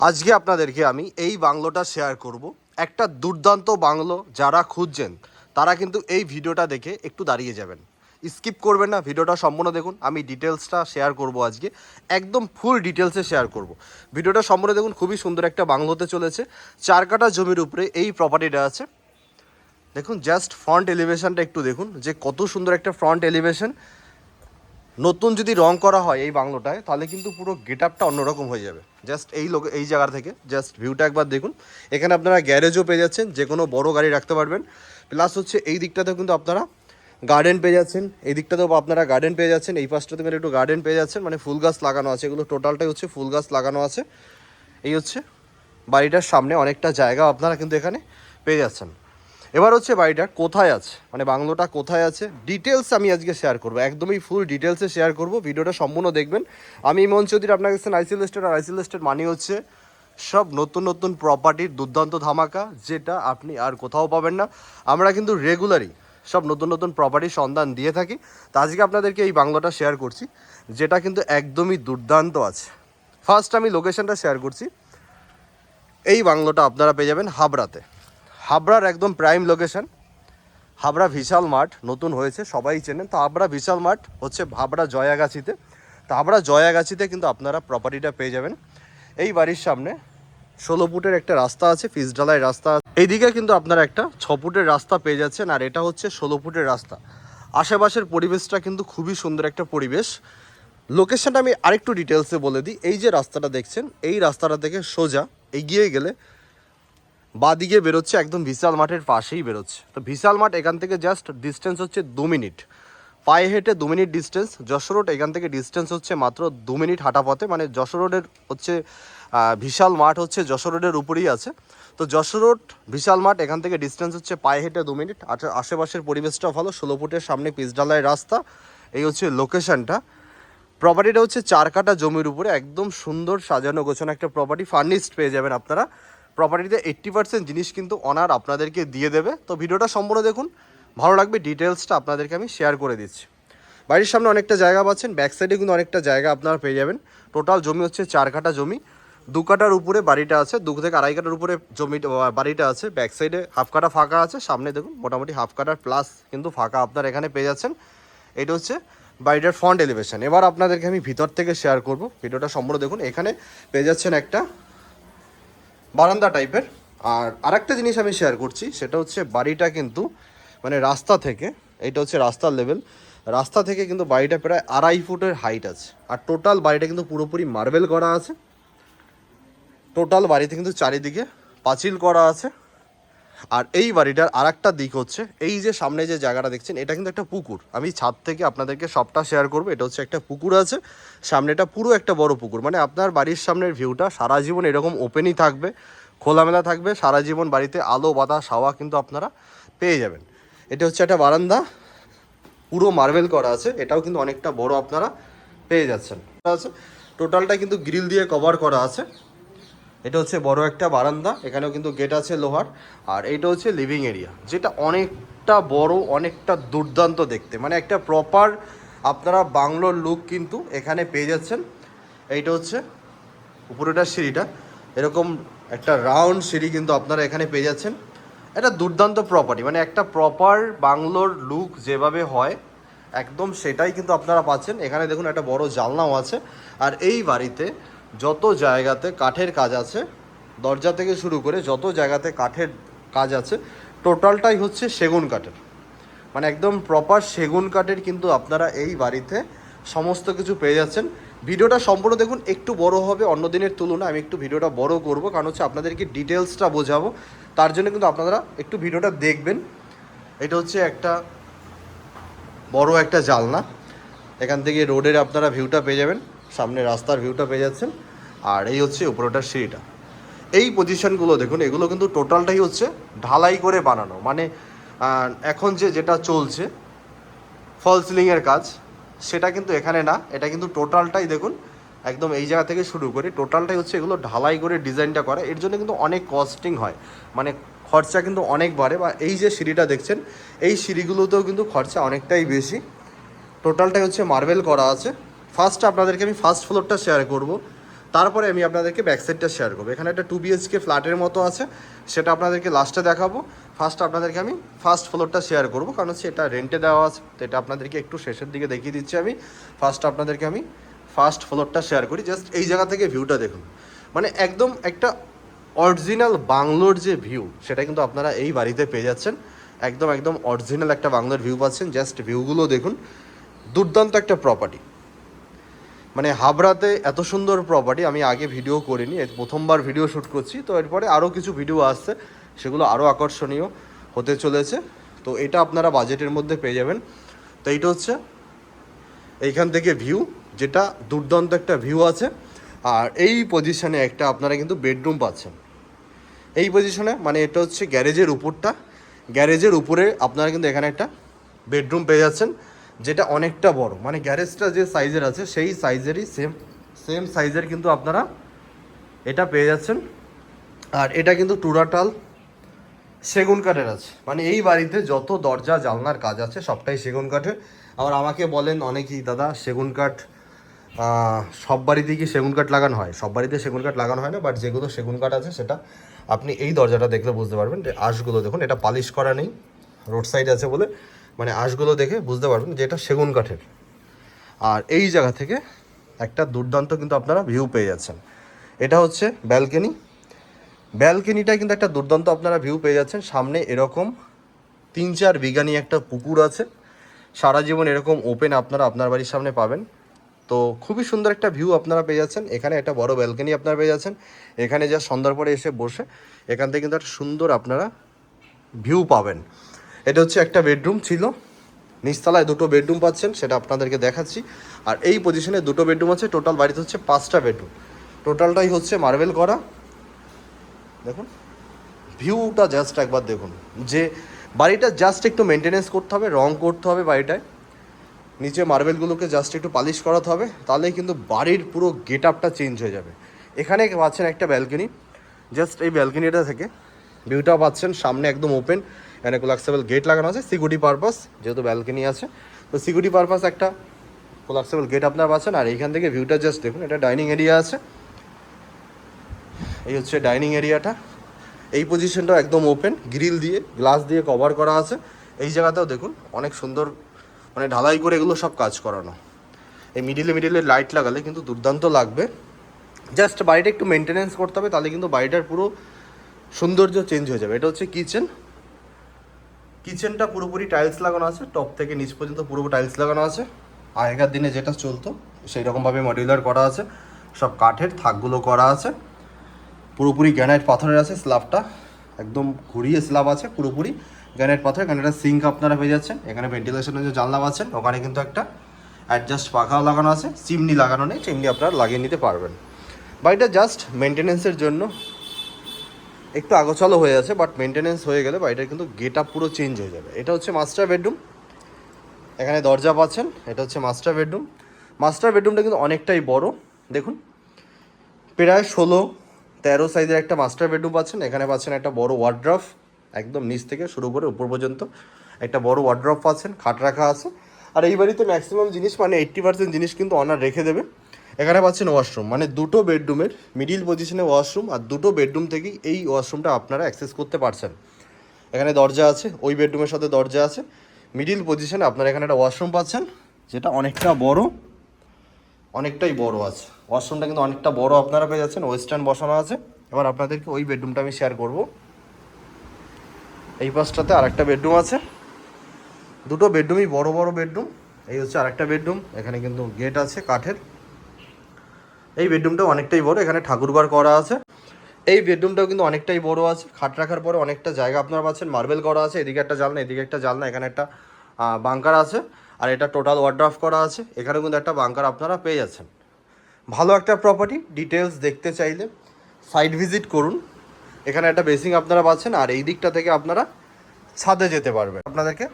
আজকে আপনাদেরকে আমি এই বাংলোটা শেয়ার করব। একটা দুর্দান্ত বাংলো যারা খুঁজছেন তারা কিন্তু এই ভিডিওটা দেখে একটু দাঁড়িয়ে যাবেন, স্কিপ করবেন না, ভিডিওটা সম্পূর্ণ দেখুন। আমি ডিটেলসটা শেয়ার করব আজকে, একদম ফুল ডিটেলসে শেয়ার করব। ভিডিওটা সম্পূর্ণ দেখুন। খুবই সুন্দর একটা বাংলোতে চলেছে, 4 কাঠা জমির উপরে এই প্রপার্টিটা আছে। দেখুন জাস্ট ফ্রন্ট এলিভেশনটা একটু দেখুন যে কত সুন্দর একটা ফ্রন্ট এলিভেশন। নতুন যদি রং করা হয় এই বাংলোটায় তাহলে কিন্তু পুরো গেট আপটা অন্যরকম হয়ে যাবে। জাস্ট এই জায়গা থেকে জাস্ট ভিউটা একবার দেখুন। এখানে আপনারা গ্যারেজও পেয়ে যাচ্ছেন, যে কোনো বড় গাড়ি রাখতে পারবেন। প্লাস হচ্ছে এই দিকটাতেও কিন্তু আপনারা গার্ডেন পেয়ে যাচ্ছেন, এই দিকটাতেও আপনারা গার্ডেন পেয়ে যাচ্ছেন, এই পাশটাতে একটু গার্ডেন পেয়ে যাচ্ছেন, মানে ফুল গাছ লাগানো আছে। এগুলো টোটালটাই হচ্ছে ফুল গাছ লাগানো আছে। এই হচ্ছে বাড়িটার সামনে অনেকটা জায়গা আপনারা কিন্তু এখানে পেয়ে যাচ্ছেন। এবার হচ্ছে বাড়িটা কোথায় আছে, মানে বাংলোটা কোথায় আছে, ডিটেলস আমি আজকে শেয়ার করবো, একদমই ফুল ডিটেলসে শেয়ার করব। ভিডিওটা সম্পূর্ণ দেখবেন। আমি ইমন চৌধুরী, আপনার কাছে আইসিএল এস্টেট। আর আইসিএল এস্টেট মানে হচ্ছে সব নতুন নতুন প্রপার্টির দুর্দান্ত ধামাকা, যেটা আপনি আর কোথাও পাবেন না। আমরা কিন্তু রেগুলারই সব নতুন নতুন প্রপার্টির সন্ধান দিয়ে থাকি। তো আজকে আপনাদেরকে এই বাংলোটা শেয়ার করছি, যেটা কিন্তু একদমই দুর্দান্ত আছে। ফার্স্ট আমি লোকেশনটা শেয়ার করছি। এই বাংলোটা আপনারা পেয়ে যাবেন হাবড়াতে, হাবড়ার একদম প্রাইম লোকেশন। হাবড়া বিশাল মাঠ নতুন হয়েছে, সবাই চেনেন। তো হাবড়া বিশাল মাঠ হচ্ছে হাবড়া জয়াগাছিতে। তো হাবড়া জয়াগাছিতে কিন্তু আপনারা প্রপার্টিটা পেয়ে যাবেন। এই বাড়ির সামনে 16 ফুটের একটা রাস্তা আছে, পিচ ঢালাই রাস্তা। এইদিকে কিন্তু আপনারা একটা 6 ফুটের রাস্তা পেয়ে যাচ্ছেন, আর এটা হচ্ছে 16 ফুটের রাস্তা। আশেপাশের পরিবেশটা কিন্তু খুবই সুন্দর একটা পরিবেশ। লোকেশনটা আমি আরেকটু ডিটেলসে বলে দিই। এই যে রাস্তাটা দেখছেন, এই রাস্তাটা থেকে সোজা এগিয়ে গেলে বাদিকে বেরোচ্ছে, একদম বিশাল মাঠের পাশেই বেরোচ্ছে। তো বিশাল মাঠ এখান থেকে জাস্ট ডিস্টেন্স হচ্ছে 2 মিনিট, পায়ে হেঁটে 2 মিনিট ডিস্টেন্স। যশোর রোড এখান থেকে ডিস্টেন্স হচ্ছে মাত্র 2 মিনিট হাঁটা পথে, মানে যশোর রোডের হচ্ছে বিশাল মাঠ হচ্ছে যশোর রোডের উপরেই আছে। তো যশোর রোড বিশাল মাঠ এখান থেকে ডিস্টেন্স হচ্ছে পায়ে হেঁটে 2 মিনিট। আশেপাশের পরিবেশটাও ভালো, 16 ফুটের সামনে পিচ ঢালাই রাস্তা। এই হচ্ছে লোকেশনটা। প্রপার্টিটা হচ্ছে 4 কাঠা জমির উপরে একদম সুন্দর সাজানো গোছানো একটা প্রপার্টি, ফার্নিশড পেয়ে যাবেন আপনারা। প্রপার্টিতে 80% জিনিস কিন্তু অনার আপনাদেরকে দিয়ে দেবে। তো ভিডিওটা সম্পূর্ণ দেখুন, ভালো লাগবে। ডিটেলসটা আপনাদেরকে আমি শেয়ার করে দিচ্ছি। বাড়ির সামনে অনেকটা জায়গা পাচ্ছেন, ব্যাক সাইডে কিন্তু অনেকটা জায়গা আপনারা পেয়ে যাবেন। টোটাল জমি হচ্ছে 4 কাঠা জমি, 2 কাঠার উপরে বাড়িটা আছে, 2 থেকে আড়াই কাঠার উপরে জমি বাড়িটা আছে। ব্যাক সাইডে হাফ কাঠা ফাঁকা আছে, সামনে দেখুন মোটামুটি হাফ কাঠার প্লাস কিন্তু ফাঁকা আপনারা এখানে পেয়ে যাচ্ছেন। এটা হচ্ছে বাড়িটার ফ্রন্ট এলিভেশন। এবার আপনাদেরকে আমি ভিতর থেকে শেয়ার করব, ভিডিওটা সম্পূর্ণ দেখুন। এখানে পেয়ে যাচ্ছেন একটা বারান্দা টাইপের। আর আরেকটা জিনিস আমি শেয়ার করছি, সেটা হচ্ছে বাড়িটা কিন্তু মানে রাস্তা থেকে, এইটা হচ্ছে রাস্তার লেভেল, রাস্তা থেকে কিন্তু বাড়িটা প্রায় 2.5 ফুটের হাইট আছে। আর টোটাল বাড়িটা কিন্তু পুরোপুরি মার্বেল করা আছে। টোটাল বাড়িতে কিন্তু চারিদিকে পাঁচিল করা আছে। আর এই বাড়িটার আরেকটা দিক হচ্ছে, এই যে সামনে যে জায়গাটা দেখছেন, এটা কিন্তু একটা পুকুর। আমি ছাদ থেকে আপনাদেরকে সবটা শেয়ার করবো। এটা হচ্ছে একটা পুকুর আছে সামনেটা, পুরো একটা বড় পুকুর। মানে আপনার বাড়ির সামনের ভিউটা সারা জীবন এরকম ওপেনই থাকবে, খোলামেলা থাকবে। সারা জীবন বাড়িতে আলো বাতাস হাওয়া কিন্তু আপনারা পেয়ে যাবেন। এটা হচ্ছে একটা বারান্দা, পুরো মার্বেল করা আছে। এটাও কিন্তু অনেকটা বড় আপনারা পেয়ে যাচ্ছেন। টোটালটা কিন্তু গ্রিল দিয়ে কভার করা আছে। এটা হচ্ছে বড় একটা বারান্দা, এখানেও কিন্তু গেট আছে লোহার। আর এইটা হচ্ছে লিভিং এরিয়া, যেটা অনেকটা বড়, অনেকটা দুর্দান্ত দেখতে, মানে একটা প্রপার আপনারা বাংলোর লুক কিন্তু এখানে পেয়ে যাচ্ছেন। এইটা হচ্ছে উপরেটার সিঁড়িটা, এরকম একটা রাউন্ড সিঁড়ি কিন্তু আপনারা এখানে পেয়ে যাচ্ছেন। এটা দুর্দান্ত প্রপার্টি, মানে একটা প্রপার বাংলোর লুক যেভাবে হয় একদম সেটাই কিন্তু আপনারা পাচ্ছেন। এখানে দেখুন একটা বড় জানলাও আছে। আর এই বাড়িতে যত জায়গাতে কাঠের কাজ আছে, দরজা থেকে শুরু করে যত জায়গাতে কাঠের কাজ আছে, টোটালটাই হচ্ছে সেগুন কাঠের, মানে একদম প্রপার সেগুন কাঠের কিন্তু আপনারা এই বাড়িতে সমস্ত কিছু পেয়ে যাচ্ছেন। ভিডিওটা সম্পূর্ণ দেখুন, একটু বড় হবে অন্য দিনের তুলনায়, আমি একটু ভিডিওটা বড় করব, কারণ হচ্ছে আপনাদেরকে ডিটেলসটা বোঝাবো। তার জন্য কিন্তু আপনারা একটু ভিডিওটা দেখবেন। এটা হচ্ছে একটা বড় একটা জানলা, এখান থেকে রোডের আপনারা ভিউটা পেয়ে যাবেন, সামনে রাস্তার ভিউটা পেয়ে যাচ্ছেন। আর এই হচ্ছে উপরটার সিঁড়িটা। এই পজিশনগুলো দেখুন, এগুলো কিন্তু টোটালটাই হচ্ছে ঢালাই করে বানানো, মানে এখন যেটা চলছে ফল সিলিংয়ের কাজ, সেটা কিন্তু এখানে না। এটা কিন্তু টোটালটাই দেখুন, একদম এই জায়গা থেকে শুরু করে টোটালটাই হচ্ছে এগুলো ঢালাই করে ডিজাইনটা করা। এর জন্য কিন্তু অনেক কস্টিং হয়, মানে খরচা কিন্তু অনেক বাড়ে। বা এই যে সিঁড়িটা দেখছেন, এই সিঁড়িগুলোতেও কিন্তু খরচা অনেকটাই বেশি। টোটালটাই হচ্ছে মার্বেল করা আছে। ফার্স্ট আপনাদেরকে আমি ফার্স্ট ফ্লোরটা শেয়ার করব। তারপরে আমি আপনাদেরকে ব্যাক সাইডটা শেয়ার করবো। এখানে একটা 2 BHK ফ্ল্যাটের মতো আছে, সেটা আপনাদেরকে লাস্টে দেখাবো। ফার্স্ট আপনাদেরকে আমি ফার্স্ট ফ্লোরটা শেয়ার করবো, কারণ হচ্ছে এটা রেন্টে দেওয়া আছে, তো এটা আপনাদেরকে একটু শেষের দিকে দেখিয়ে দিচ্ছি। আমি আপনাদেরকে আমি ফার্স্ট ফ্লোরটা শেয়ার করি। জাস্ট এই জায়গা থেকে ভিউটা দেখুন, মানে একদম একটা অরিজিনাল বাংলোর যে ভিউ, সেটা কিন্তু আপনারা এই বাড়িতে পেয়ে যাচ্ছেন। একদম একদম অরিজিনাল একটা বাংলোর ভিউ পাচ্ছেন। জাস্ট ভিউগুলো দেখুন, দুর্দান্ত একটা প্রপার্টি। মানে হাবড়াতে এত সুন্দর প্রপার্টি আমি আগে ভিডিও করিনি, প্রথমবার ভিডিও শ্যুট করছি। তো এরপরে আরও কিছু ভিডিও আসছে, সেগুলো আরও আকর্ষণীয় হতে চলেছে। তো এটা আপনারা বাজেটের মধ্যে পেয়ে যাবেন। তো এইটা হচ্ছে এইখান থেকে ভিউ, যেটা দুর্দান্ত একটা ভিউ আছে। আর এই পজিশনে একটা আপনারা কিন্তু বেডরুম পাচ্ছেন এই পজিশনে, মানে এটা হচ্ছে গ্যারেজের উপরটা, গ্যারেজের উপরে আপনারা কিন্তু এখানে একটা বেডরুম পেয়ে যাচ্ছেন, যেটা অনেকটা বড়। মানে গ্যারেজটা যে সাইজের আছে সেই সাইজেরই সেম সাইজের কিন্তু আপনারা এটা পেয়ে যাচ্ছেন। আর এটা কিন্তু টুরাটাল সেগুন কাঠের আছে, মানে এই বাড়িতে যত দরজা জানলার কাজ আছে সবটাই সেগুন কাঠের। আবার আমাকে বলেন অনেকেই, দাদা সেগুন কাঠ সব বাড়িতেই কি সেগুন কাঠ লাগানো হয়? সব বাড়িতে সেগুন কাঠ লাগানো হয় না, বাট যেগুলো সেগুন কাঠ আছে সেটা আপনি এই দরজাটা দেখলে বুঝতে পারবেন। যে আঁশগুলো দেখুন, এটা পালিশ করা নেই, রোড সাইড আছে বলে, মানে আঁশগুলো দেখে বুঝতে পারবেন যে এটা সেগুন কাঠের। আর এই জায়গা থেকে একটা দুর্দান্ত কিন্তু আপনারা ভিউ পেয়ে যাচ্ছেন। এটা হচ্ছে ব্যালকনি, ব্যালকনিটা কিন্তু একটা দুর্দান্ত আপনারা ভিউ পেয়ে যাচ্ছেন। সামনে এরকম 3-4 বিঘা নিয়ে একটা পুকুর আছে, সারা জীবন এরকম ওপেন আপনারা আপনার বাড়ির সামনে পাবেন। তো খুবই সুন্দর একটা ভিউ আপনারা পেয়ে যাচ্ছেন। এখানে একটা বড় ব্যালকনি আপনারা পেয়ে যাচ্ছেন। এখানে যা সন্ধ্যার পরে এসে বসে এখান থেকে কিন্তু একটা সুন্দর আপনারা ভিউ পাবেন। এটা হচ্ছে একটা বেডরুম ছিল, নিচতলায় 2টো বেডরুম পাচ্ছেন, সেটা আপনাদেরকে দেখাচ্ছি। আর এই পজিশনে 2টো বেডরুম আছে, টোটাল বাড়িতে হচ্ছে 5টা বেডরুম, টোটালটাই হচ্ছে মার্বেল করা। দেখুন ভিউটা জাস্ট একবার দেখুন, যে বাড়িটা জাস্ট একটু মেনটেনেন্স করতে হবে, রং করতে হবে বাড়িটায়, নিচে মার্বেলগুলোকে জাস্ট একটু পালিশ করাতে হবে, তাহলেই কিন্তু বাড়ির পুরো গেট আপটা চেঞ্জ হয়ে যাবে। এখানে পাচ্ছেন একটা ব্যালকনি, জাস্ট এই ব্যালকনিটা থেকে ভিউটা পাচ্ছেন, সামনে একদম ওপেন, এখানে কোলাক্সেবল গেট লাগানো আছে সিকিউরিটি পারপাস, যেহেতু ব্যালকনি আছে তো সিকিউরিটি পারপাস একটা কোলাক্সেবল গেট আপনারা পাচ্ছেন। আর এইখান থেকে ভিউটা জাস্ট দেখুন, এটা ডাইনিং এরিয়া আছে, এই হচ্ছে ডাইনিং এরিয়াটা। এই পজিশনটাও একদম ওপেন, গ্রিল দিয়ে গ্লাস দিয়ে কভার করা আছে। এই জায়গাতেও দেখুন অনেক সুন্দর, মানে ঢালাই করে এগুলো সব কাজ করানো। এই মিডিলে লাইট লাগালে কিন্তু দুর্দান্ত লাগবে। জাস্ট বাড়িটা একটু মেনটেনেন্স করতে হবে, তাহলে কিন্তু বাড়িটার পুরো সৌন্দর্য চেঞ্জ হয়ে যাবে। এটা হচ্ছে কিচেন, কিচেনটা পুরোপুরি টাইলস লাগানো আছে, টপ থেকে নিচ পর্যন্ত পুরো টাইলস লাগানো আছে। আগেকার দিনে যেটা চলতো সেই রকমভাবে মডিউলার করা আছে, সব কাঠের থাকগুলো করা আছে, পুরোপুরি গ্রানাইট পাথরের আছে। স্ল্যাবটা একদম ঘুরিয়ে স্ল্যাব আছে, পুরোপুরি গ্রানাইট পাথর। এখানে একটা সিঙ্ক আপনারা পেয়ে যাচ্ছেন, এখানে ভেন্টিলেশনের যে জানলা আছেন ওখানে কিন্তু একটা অ্যাডজাস্ট পাখাও লাগানো আছে, চিমনি লাগানো নেই, চিমনি আপনারা লাগিয়ে নিতে পারবেন। বাড়িটা জাস্ট মেনটেনেন্সের জন্য একটু আগোছালো হয়ে আছে, বাট মেনটেনেন্স হয়ে গেলে বাড়িটার কিন্তু গেট আপ পুরো চেঞ্জ হয়ে যাবে। এটা হচ্ছে মাস্টার বেডরুম, এখানে দরজা পাচ্ছেন, এটা হচ্ছে মাস্টার বেডরুম। মাস্টার বেডরুমটা কিন্তু অনেকটাই বড়, দেখুন প্রায় 16-13 সাইজের একটা মাস্টার বেডরুম পাচ্ছেন। এখানে পাচ্ছেন একটা বড় ওয়ার্ড্রপ, একদম নিচ থেকে শুরু করে উপর পর্যন্ত একটা বড় ওয়ার্ড্রপ পাচ্ছেন, খাট রাখা আছে। আর এই বাড়িতে ম্যাক্সিমাম জিনিস, মানে 80% জিনিস কিন্তু অনার রেখে দেবে। এখানে পাচ্ছেন ওয়াশরুম, মানে 2টো বেডরুমের মিডিল পজিশনে ওয়াশরুম, আর 2টো বেডরুম থেকেই এই ওয়াশরুমটা আপনারা অ্যাক্সেস করতে পারছেন। এখানে দরজা আছে, ওই বেডরুমের সাথে দরজা আছে, মিডিল পজিশনে আপনারা এখানে একটা ওয়াশরুম পাচ্ছেন, যেটা অনেকটা বড়, অনেকটাই বড় আছে। ওয়াশরুমটা কিন্তু অনেকটা বড় আপনারা পেয়ে যাচ্ছেন, ওয়েস্টার্ন বসানো আছে। এবার আপনাদেরকে ওই বেডরুমটা আমি শেয়ার করব। এই পাশটাতে আরেকটা বেডরুম আছে, 2টো বেডরুমই বড় বড় বেডরুম। এই হচ্ছে আরেকটা বেডরুম, এখানে কিন্তু গেট আছে কাঠের। এই বেডরুমটাও অনেকটাই বড়, এখানে ঠাকুরঘর করা আছে। এই বেডরুমটাও কিন্তু অনেকটাই বড় আছে, খাট রাখার পরে অনেকটা জায়গা আপনারা পাচ্ছেন, মার্বেল করা আছে, এদিকে একটা জানলা, এদিকে একটা জানলা, এখানে একটা বাঙ্কার আছে। আর এটা টোটাল ওয়ার্ড্রপ করা আছে, এখানেও কিন্তু একটা বাঙ্কার আপনারা পেয়ে যাচ্ছেন। ভালো একটা প্রপার্টি, ডিটেলস দেখতে চাইলে সাইট ভিজিট করুন। এখানে একটা বেসিং আপনারা পাচ্ছেন, আর এই দিকটা থেকে আপনারা ছাদে যেতে পারবেন। আপনাদেরকে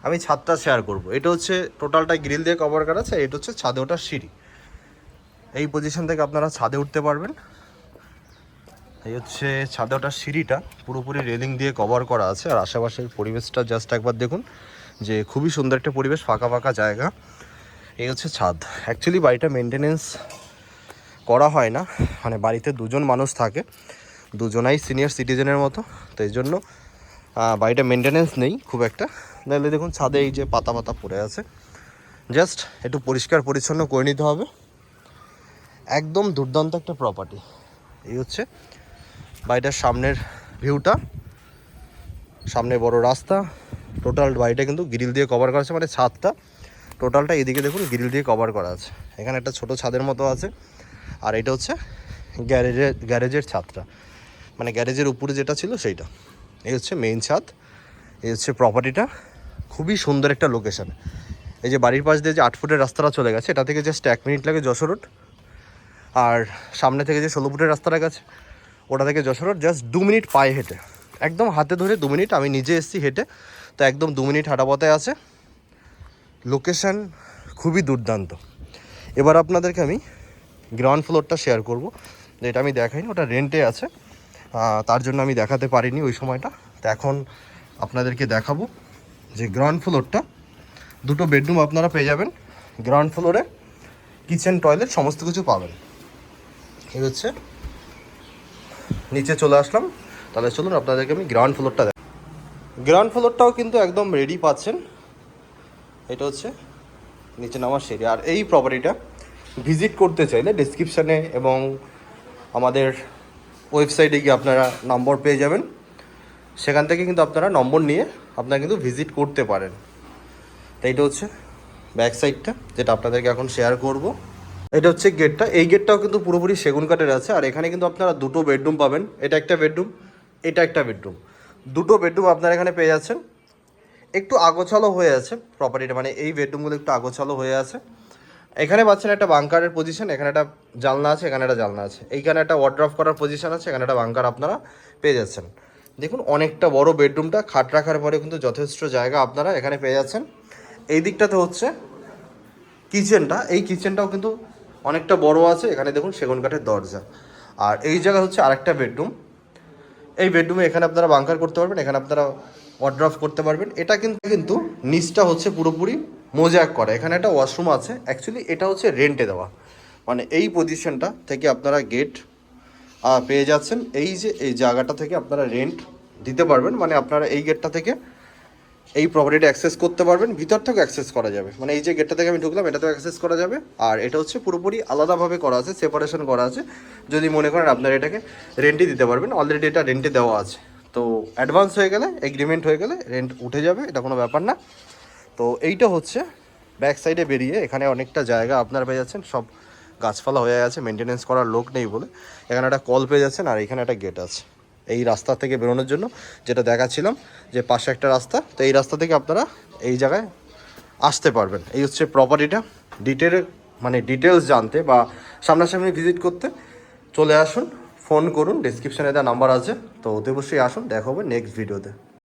আমি ছাদটা শেয়ার করব। এটা হচ্ছে টোটালটা গ্রিল দিয়ে কভার করা আছে, এটা হচ্ছে ছাদে ওঠার সিঁড়ি। এই পজিশন থেকে আপনারা ছাদে উঠতে পারবেন। এই হচ্ছে ছাদে ওঠার সিঁড়িটা, পুরোপুরি রেলিং দিয়ে কভার করা আছে। আর আশেপাশের পরিবেশটা জাস্ট একবার দেখুন, যে খুবই সুন্দর একটা পরিবেশ, ফাঁকা ফাঁকা জায়গা। এই হচ্ছে ছাদ। অ্যাকচুয়ালি বাড়িটা মেনটেনেন্স করা হয় না, মানে বাড়িতে দুজন মানুষ থাকে, দুজনাই সিনিয়র সিটিজেনের মতো, তো এই জন্য বাড়িটা মেনটেনেন্স নেই খুব একটা। নাহলে দেখুন ছাদে এই যে পাতা পাতা পড়ে আছে, জাস্ট একটু পরিষ্কার পরিচ্ছন্ন করে নিতে হবে। একদম দুর্দান্ত একটা প্রপার্টি। এই হচ্ছে বাড়িটার সামনের ভিউটা, সামনে বড় রাস্তা, টোটাল বাড়িটা কিন্তু গ্রিল দিয়ে কভার করা আছে, মানে ছাদটা টোটালটা এদিকে দেখুন গ্রিল দিয়ে কভার করা আছে। এখানে একটা ছোট ছাদের মতো আছে, আর এটা হচ্ছে গ্যারেজের ছাদটা, মানে গ্যারেজের উপরে যেটা ছিল সেইটা। এই হচ্ছে মেইন ছাদ, এই হচ্ছে প্রপার্টিটা। খুবই সুন্দর একটা লোকেশান। এই যে বাড়ির পাশ দিয়ে যে 8 ফুটের রাস্তাটা চলে গেছে, এটা থেকে জাস্ট 1 মিনিট লাগে যশোর রোড। আর সামনে থেকে যে 16 ফুটের রাস্তাটা গেছে ওটা থেকে যশোর রোড জাস্ট 2 মিনিট পায়ে হেঁটে, একদম হাতে ধরে 2 মিনিট। আমি নিজে এসেছি হেঁটে, তো একদম 2 মিনিট হাঁটা পথে আছে। লোকেশান খুবই দুর্দান্ত। এবার আপনাদেরকে আমি গ্রাউন্ড ফ্লোরটা শেয়ার করব, যেটা আমি দেখাইনি, ওটা রেন্টে আছে, তার জন্য আমি দেখাতে পারিনি ওই সময়টা। তো এখন আপনাদেরকে দেখাবো যে গ্রাউন্ড ফ্লোরটা 2টো বেডরুম আপনারা পেয়ে যাবেন। গ্রাউন্ড ফ্লোরে কিচেন টয়লেট সমস্ত কিছু পাবেন। এই হচ্ছে, নিচে চলে আসলাম। তাহলে চলুন আপনাদেরকে আমি গ্রাউন্ড ফ্লোরটা দেখ। গ্রাউন্ড ফ্লোরটাও কিন্তু একদম রেডি পাচ্ছেন। এটা হচ্ছে নিচে নামার সিঁড়ি। আর এই প্রপার্টিটা ভিজিট করতে চাইলে ডেসক্রিপশানে এবং আমাদের ওয়েবসাইটে গিয়ে আপনারা নম্বর পেয়ে যাবেন, সেখান থেকে কিন্তু আপনারা নম্বর নিয়ে আপনারা কিন্তু ভিজিট করতে পারেন। তো এইটা হচ্ছে ব্যাক সাইডটা, যেটা আপনাদেরকে এখন শেয়ার করব। এটা হচ্ছে গেটটা, এই গেটটাও কিন্তু পুরোপুরি সেগুন কাঠের আছে। আর এখানে কিন্তু আপনারা 2টো বেডরুম পাবেন, এটা একটা বেডরুম, এটা একটা বেডরুম, 2টো বেডরুম আপনারা এখানে পেয়ে যাচ্ছেন। একটু আগোছালো হয়ে আছে প্রপার্টিটা, মানে এই বেডরুমগুলো একটু আগোছালো হয়ে আছে। এখানে পাচ্ছেন একটা বাংকারের পজিশন, এখানে একটা জানলা আছে, এখানে একটা জানলা আছে, এইখানে একটা ওয়ার্ড্রপ করার পজিশন আছে, এখানে একটা বাংকার আপনারা পেয়ে যাচ্ছেন। দেখুন অনেকটা বড় বেডরুমটা, খাট রাখার পরে কিন্তু যথেষ্ট জায়গা আপনারা এখানে পেয়ে যাচ্ছেন। এই দিকটাতে হচ্ছে কিচেনটা, এই কিচেনটাও কিন্তু অনেকটা বড় আছে। এখানে দেখুন সেগুন কাঠের দরজা। আর এই জায়গা হচ্ছে আরেকটা বেডরুম, এই বেডরুমে এখানে আপনারা বাংকার করতে পারবেন, এখানে আপনারা ওয়ার্ড্রপ করতে পারবেন। এটা কিন্তু নিচটা হচ্ছে পুরোপুরি মোজাক করা, এখানে একটা ওয়াশরুম আছে। অ্যাকচুয়ালি এটা হচ্ছে রেন্টে দেওয়া, মানে এই পজিশনটা থেকে আপনারা গেট পেয়ে যাচ্ছেন। এই যে এই জায়গাটা থেকে আপনারা রেন্ট দিতে পারবেন, মানে আপনারা এই গেটটা থেকে এই প্রপার্টিটা অ্যাক্সেস করতে পারবেন, ভিতর থেকেও অ্যাক্সেস করা যাবে, মানে এই যে গেটটা থেকে আমি ঢুকলাম এটাতেও অ্যাক্সেস করা যাবে। আর এটা হচ্ছে পুরোপুরি আলাদাভাবে করা আছে, সেপারেশন করা আছে। যদি মনে করেন আপনারা এটাকে রেন্টই দিতে পারবেন, অলরেডি এটা রেন্টে দেওয়া আছে। তো অ্যাডভান্স হয়ে গেলে, এগ্রিমেন্ট হয়ে গেলে রেন্ট উঠে যাবে, এটা কোনো ব্যাপার না। তো এইটা হচ্ছে ব্যাক সাইডে বেরিয়ে, এখানে অনেকটা জায়গা আপনারা পেয়ে যাচ্ছেন। সব গাছপালা হয়ে গেছে, মেনটেনেন্স করার লোক নেই বলে। এখানে একটা কল পেয়ে যাচ্ছেন, আর এখানে একটা গেট আছে এই রাস্তা থেকে বেরোনোর জন্য, যেটা দেখাচ্ছিলাম যে পাশে একটা রাস্তা। তো এই রাস্তা থেকে আপনারা এই জায়গায় আসতে পারবেন। এই হচ্ছে প্রপার্টিটা। ডিটেলস জানতে বা সামনাসামনি ভিজিট করতে চলে আসুন, ফোন করুন, ডিসক্রিপশানে দেওয়া নাম্বার আছে। তো অতি অবশ্যই আসুন, দেখা হবে নেক্সট ভিডিওতে।